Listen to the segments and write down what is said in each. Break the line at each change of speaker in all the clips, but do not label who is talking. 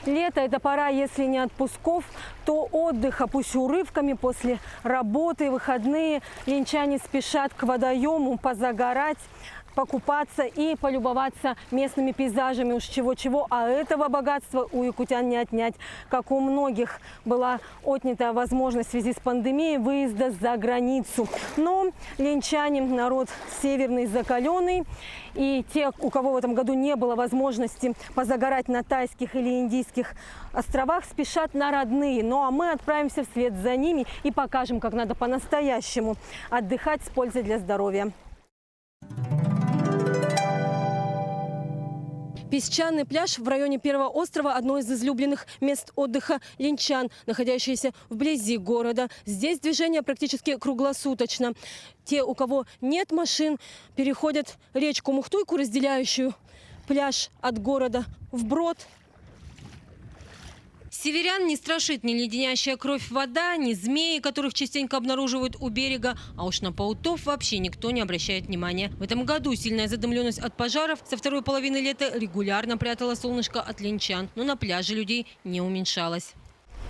Лето – это пора, если не отпусков, то отдыха, пусть урывками после работы, выходные. Ленчане спешат к водоему позагорать, покупаться и полюбоваться местными пейзажами. Уж чего-чего, а этого богатства у якутян не отнять. Как у многих была отнята возможность в связи с пандемией выезда за границу. Но ленчане – народ северный, закаленный. И те, у кого в этом году не было возможности позагорать на тайских или индийских островах, спешат на родные. Ну а мы отправимся вслед за ними и покажем, как надо по-настоящему отдыхать с пользой для здоровья. Песчаный пляж в районе Первого острова – одно из излюбленных мест отдыха ленчан, находящееся вблизи города. Здесь движение практически круглосуточно. Те, у кого нет машин, переходят речку Мухтуйку, разделяющую пляж от города, вброд. Северян не страшит ни леденящая кровь вода, ни змеи, которых частенько обнаруживают у берега. А уж на пауков вообще никто не обращает внимания. В этом году сильная задымленность от пожаров со второй половины лета регулярно прятала солнышко от ленчан. Но на пляже людей не уменьшалось.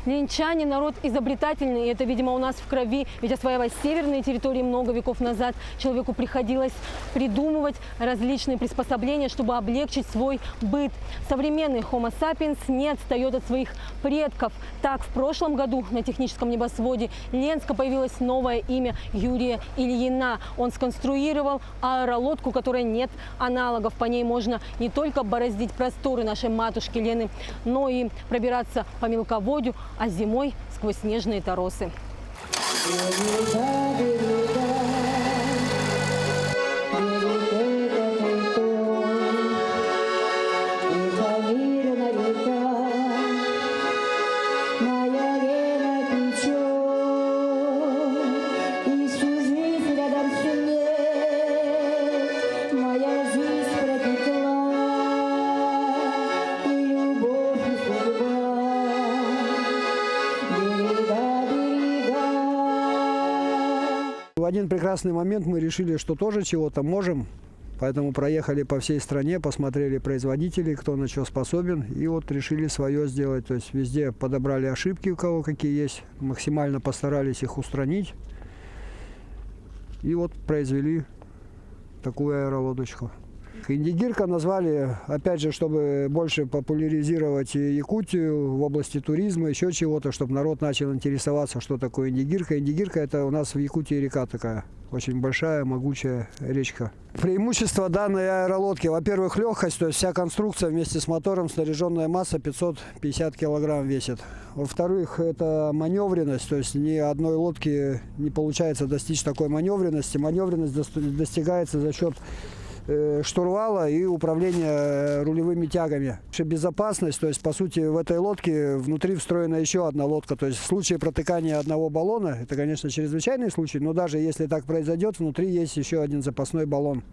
Ленчане – народ изобретательный, и это, видимо, у нас в крови. Ведь осваивая северные территории много веков назад, человеку приходилось придумывать различные приспособления, чтобы облегчить свой быт. Современный Homo sapiens не отстает от своих предков. Так, в прошлом году на техническом небосводе Ленска появилось новое имя Юрия Ильина. Он сконструировал аэролодку, которой нет аналогов. По ней можно не только бороздить просторы нашей матушки Лены, но и пробираться по мелководью, а зимой сквозь снежные торосы.
В один прекрасный момент мы решили, что тоже чего-то можем, поэтому проехали по всей стране, посмотрели производителей, кто на что способен, и вот решили свое сделать. То есть везде подобрали ошибки, у кого какие есть, максимально постарались их устранить, и вот произвели такую аэролодочку. Индигирка назвали, опять же, чтобы больше популяризировать Якутию в области туризма, еще чего-то, чтобы народ начал интересоваться, что такое индигирка. Индигирка – это у нас в Якутии река такая, очень большая, могучая речка. Преимущество данной аэролодки, во-первых, легкость, то есть вся конструкция вместе с мотором, снаряженная масса 550 килограмм весит. Во-вторых, это маневренность, то есть ни одной лодки не получается достичь такой маневренности. Маневренность достигается за счет штурвала и управления рулевыми тягами. Безопасность, то есть по сути в этой лодке внутри встроена еще одна лодка, то есть в случае протыкания одного баллона, это, конечно, чрезвычайный случай, но даже если так произойдет, внутри есть еще один запасной баллон.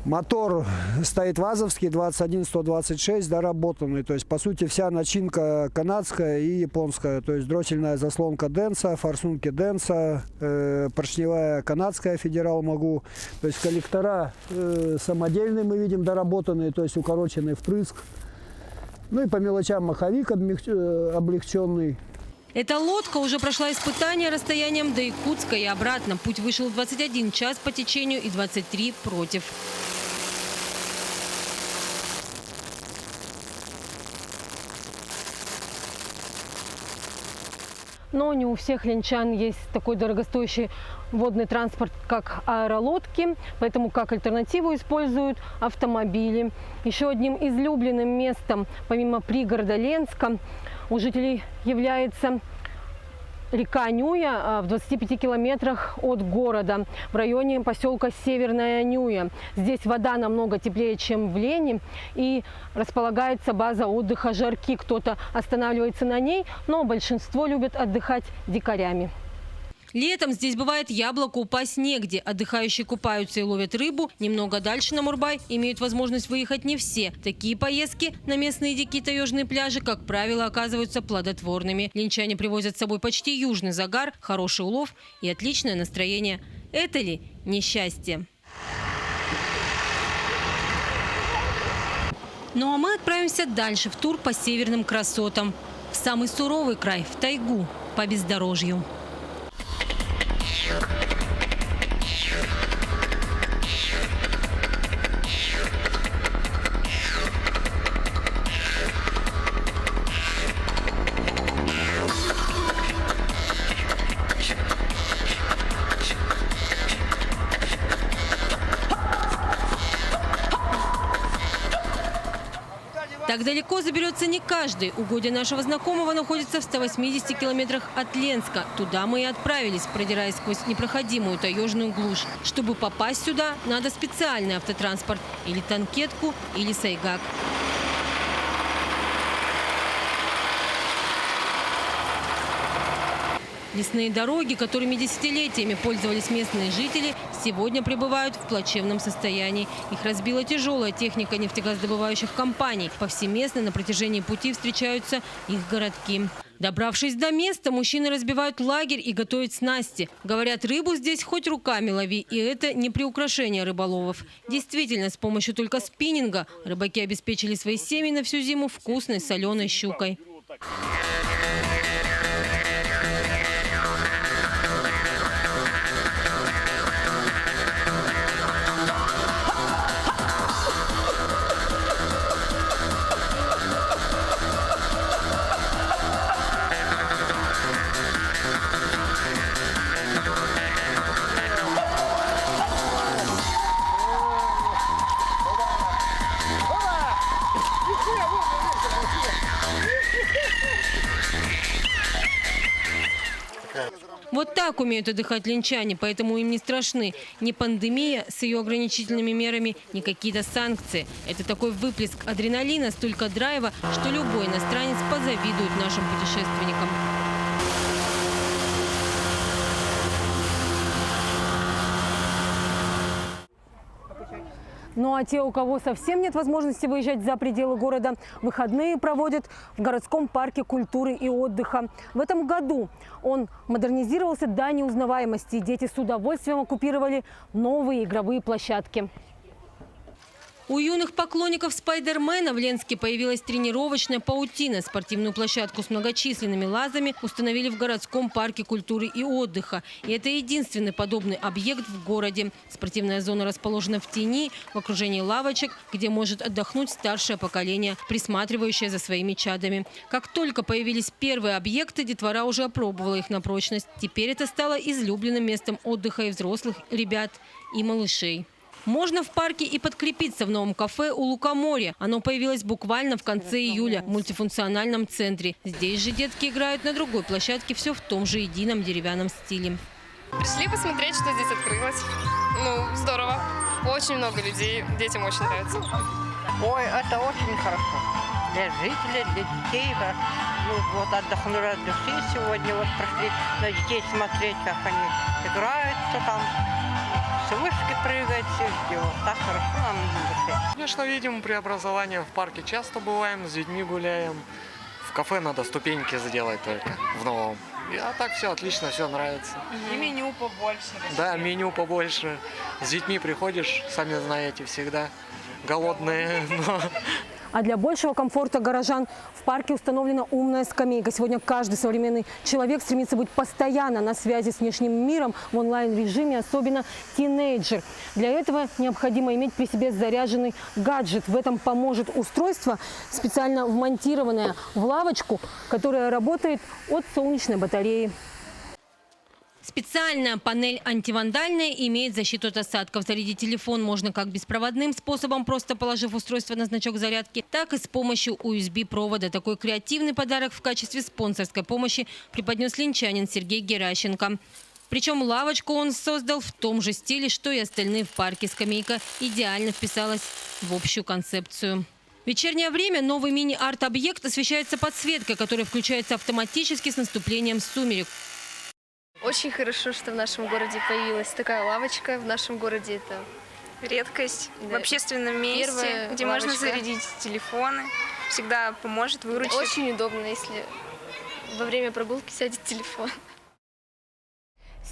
Мотор стоит вазовский, 21-126, доработанный, то есть по сути вся начинка канадская и японская, то есть дроссельная заслонка Денса, форсунки Денса, поршневая канадская Федерал Магу, то есть коллектора самодельные мы видим доработанные, то есть укороченный впрыск, ну и по мелочам маховик облегченный.
Эта лодка уже прошла испытание расстоянием до Якутска и обратно. Путь вышел 21 час по течению и 23 против. Но не у всех ленчан есть такой дорогостоящий водный транспорт, как аэролодки, поэтому как альтернативу используют автомобили. Еще одним излюбленным местом, помимо пригорода Ленска, у жителей является река Нюя в 25 километрах от города, в районе поселка Северная Нюя. Здесь вода намного теплее, чем в Лени, и располагается база отдыха Жарки. Кто-то останавливается на ней, но большинство любят отдыхать дикарями. Летом здесь бывает яблоку упасть негде. Отдыхающие купаются и ловят рыбу. Немного дальше на Мурбай имеют возможность выехать не все. Такие поездки на местные дикие таежные пляжи, как правило, оказываются плодотворными. Ленчане привозят с собой почти южный загар, хороший улов и отличное настроение. Это ли несчастье? Ну а мы отправимся дальше в тур по северным красотам. В самый суровый край, в тайгу, по бездорожью. Так далеко заберется не каждый. Угодье нашего знакомого находится в 180 километрах от Ленска. Туда мы и отправились, продираясь сквозь непроходимую таежную глушь. Чтобы попасть сюда, надо специальный автотранспорт. Или танкетку, или сайгак. Лесные дороги, которыми десятилетиями пользовались местные жители, сегодня пребывают в плачевном состоянии. Их разбила тяжелая техника нефтегазодобывающих компаний. Повсеместно на протяжении пути встречаются их городки. Добравшись до места, мужчины разбивают лагерь и готовят снасти. Говорят, рыбу здесь хоть руками лови, и это не приукрашение рыболовов. Действительно, с помощью только спиннинга рыбаки обеспечили свои семьи на всю зиму вкусной соленой щукой. Вот так умеют отдыхать ленчане, поэтому им не страшны ни пандемия с ее ограничительными мерами, ни какие-то санкции. Это такой выплеск адреналина, столько драйва, что любой иностранец позавидует нашим путешественникам. Ну а те, у кого совсем нет возможности выезжать за пределы города, выходные проводят в городском парке культуры и отдыха. В этом году он модернизировался до неузнаваемости. Дети с удовольствием оккупировали новые игровые площадки. У юных поклонников Спайдермена в Ленске появилась тренировочная паутина. Спортивную площадку с многочисленными лазами установили в городском парке культуры и отдыха. И это единственный подобный объект в городе. Спортивная зона расположена в тени, в окружении лавочек, где может отдохнуть старшее поколение, присматривающее за своими чадами. Как только появились первые объекты, детвора уже опробовала их на прочность. Теперь это стало излюбленным местом отдыха и взрослых ребят, и малышей. Можно в парке и подкрепиться в новом кафе у Лукоморья. Оно появилось буквально в конце июля в мультифункциональном центре. Здесь же детки играют на другой площадке, все в том же едином деревянном стиле.
Пришли посмотреть, что здесь открылось. Ну, здорово. Очень много людей. Детям очень нравится.
Ой, это очень хорошо. Для жителей, для детей. Да. Ну, вот отдохнули от души сегодня. Вот пришли на детей смотреть, как они играют, что там. С вышки прыгать, все сделать. Так хорошо нам на душе.
Конечно, видим преобразование. В парке часто бываем, с детьми гуляем. В кафе надо ступеньки сделать только в новом. А так все отлично, все нравится.
И меню побольше.
Да, меню побольше. С детьми приходишь, сами знаете, всегда голодные. Но...
А для большего комфорта горожан в парке установлена умная скамейка. Сегодня каждый современный человек стремится быть постоянно на связи с внешним миром в онлайн-режиме, особенно тинейджер. Для этого необходимо иметь при себе заряженный гаджет. В этом поможет устройство, специально вмонтированное в лавочку, которая работает от солнечной батареи. Специальная панель антивандальная имеет защиту от осадков. Зарядить телефон можно как беспроводным способом, просто положив устройство на значок зарядки, так и с помощью USB-провода. Такой креативный подарок в качестве спонсорской помощи преподнес ленчанин Сергей Геращенко. Причем лавочку он создал в том же стиле, что и остальные в парке. Скамейка идеально вписалась в общую концепцию. В вечернее время новый мини-арт-объект освещается подсветкой, которая включается автоматически с наступлением сумерек.
Очень хорошо, что в нашем городе появилась такая лавочка. В нашем городе это
редкость.
Да.
В общественном месте,
Первая
где
лавочка.
можно зарядить телефоны. Всегда поможет, выручит.
очень удобно, если во время прогулки сядет телефон.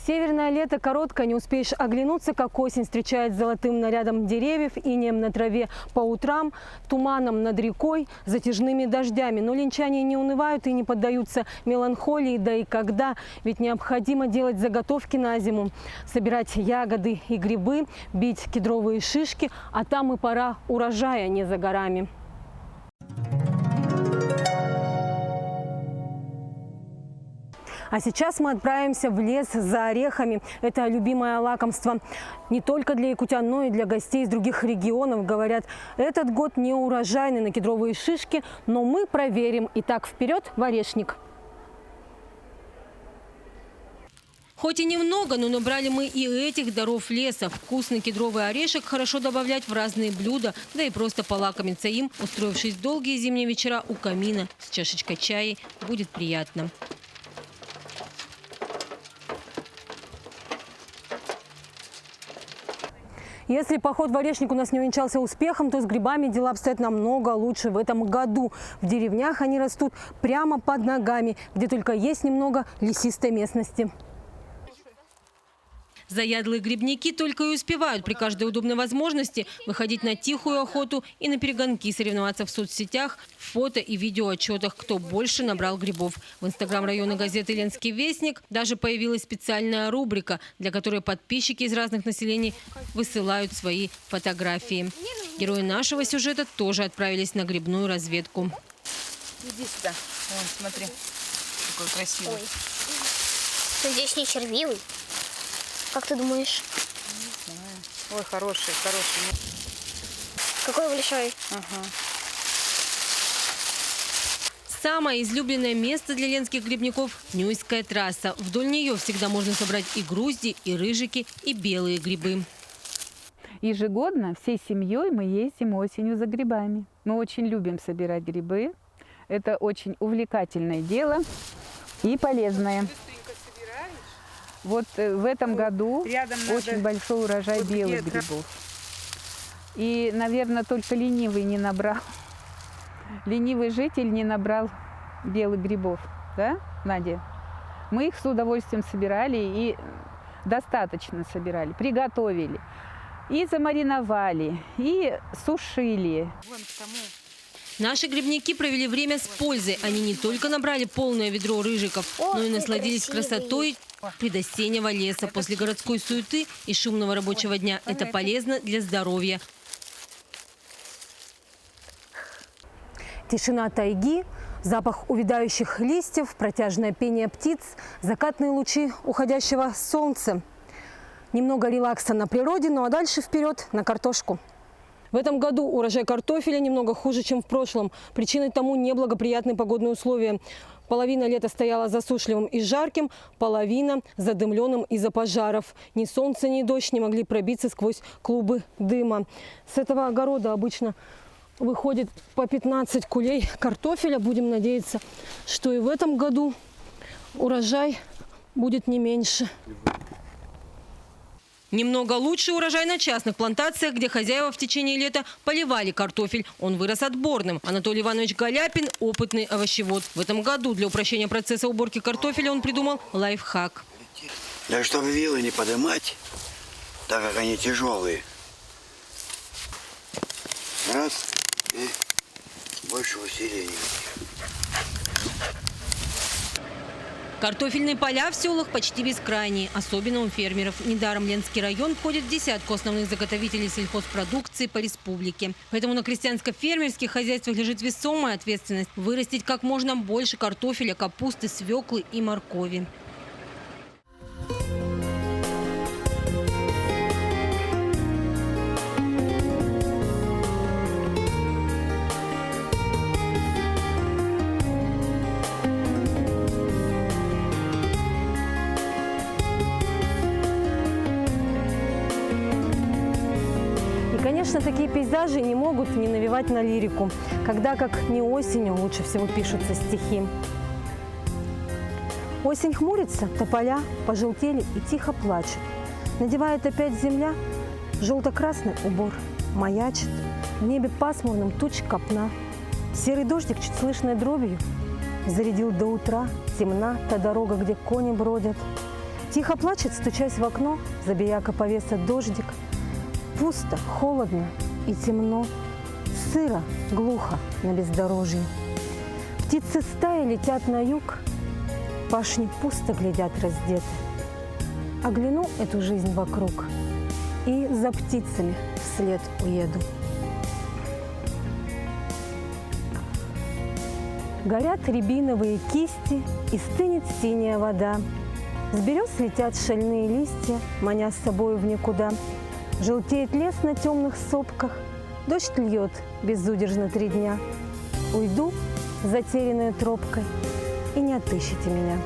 Северное лето коротко, не успеешь оглянуться, как осень встречает золотым нарядом деревьев, инеем на траве по утрам, туманом над рекой, затяжными дождями. Но линчане не унывают и не поддаются меланхолии, да и когда, ведь необходимо делать заготовки на зиму, собирать ягоды и грибы, бить кедровые шишки, а там и пора урожая не за горами. А сейчас мы отправимся в лес за орехами. Это любимое лакомство не только для якутян, но и для гостей из других регионов. Говорят, этот год не урожайный на кедровые шишки, но мы проверим. Итак, вперед в орешник. Хоть и немного, но набрали мы и этих даров леса. Вкусный кедровый орешек хорошо добавлять в разные блюда, да и просто полакомиться им, устроившись долгие зимние вечера у камина с чашечкой чая, будет приятно. Если поход в орешник у нас не увенчался успехом, то с грибами дела обстоят намного лучше в этом году. В деревнях они растут прямо под ногами, где только есть немного лесистой местности. Заядлые грибники только и успевают при каждой удобной возможности выходить на тихую охоту и на перегонки, соревноваться в соцсетях, в фото и видеоотчетах, кто больше набрал грибов. В инстаграм районной газеты «Ленский вестник» даже появилась специальная рубрика, для которой подписчики из разных населений высылают свои фотографии. Герои нашего сюжета тоже отправились на грибную разведку.
Иди сюда. Вон, смотри. Какой красивый.
Ой. Здесь не червивый. Как ты думаешь?
Не знаю. Ой, хороший, хороший.
Какой большой?
Ага.
Самое излюбленное место для ленских грибников – Нюйская трасса. Вдоль нее всегда можно собрать и грузди, и рыжики, и белые грибы.
Ежегодно всей семьей мы ездим осенью за грибами. Мы очень любим собирать грибы. Это очень увлекательное дело и полезное. Вот в этом году очень большой урожай белых грибов. И, наверное, только ленивый не набрал. Ленивый житель не набрал белых грибов. Да, Надя? Мы их с удовольствием собирали и достаточно собирали, приготовили. И замариновали, и сушили.
Наши грибники провели время с пользой. Они не только набрали полное ведро рыжиков, но и насладились красотой предосеннего леса. После городской суеты и шумного рабочего дня это полезно для здоровья. Тишина тайги, запах увядающих листьев, протяжное пение птиц, закатные лучи уходящего солнца. Немного релакса на природе, ну а дальше вперед на картошку. В этом году урожай картофеля немного хуже, чем в прошлом. Причиной тому неблагоприятные погодные условия. Половина лета стояла засушливым и жарким, половина задымленным из-за пожаров. Ни солнце, ни дождь не могли пробиться сквозь клубы дыма. С этого огорода обычно выходит по 15 кулей картофеля. Будем надеяться, что и в этом году урожай будет не меньше. Немного лучше урожай на частных плантациях, где хозяева в течение лета поливали картофель. Он вырос отборным. Анатолий Иванович Голяпин – опытный овощевод. В этом году для упрощения процесса уборки картофеля он придумал лайфхак.
Да чтобы вилы не поднимать, так как они тяжелые. Раз, и больше усилий.
Картофельные поля в селах почти бескрайние, особенно у фермеров. Недаром Ленский район входит в десятку основных заготовителей сельхозпродукции по республике. Поэтому на крестьянско-фермерских хозяйствах лежит весомая ответственность – вырастить как можно больше картофеля, капусты, свеклы и моркови. Конечно, такие пейзажи не могут не навевать на лирику. Когда, как не осенью, лучше всего пишутся стихи. Осень хмурится, тополя пожелтели и тихо плачут. Надевает опять земля желто-красный убор. Маячит в небе пасмурным туч копна. Серый дождик, чуть слышной дробью, зарядил до утра. Темна та дорога, где кони бродят. Тихо плачет, стучась в окно, забияка повеса дождик. Пусто, холодно и темно, сыро, глухо на бездорожье. Птицы стаи летят на юг, пашни пусто глядят раздеты. Огляну эту жизнь вокруг и за птицами вслед уеду. Горят рябиновые кисти, и стынет синяя вода. С берез летят шальные листья, маня с собой в никуда. Желтеет лес на темных сопках, дождь льет безудержно 3 дня. Уйду затерянной тропкой, и не отыщете меня.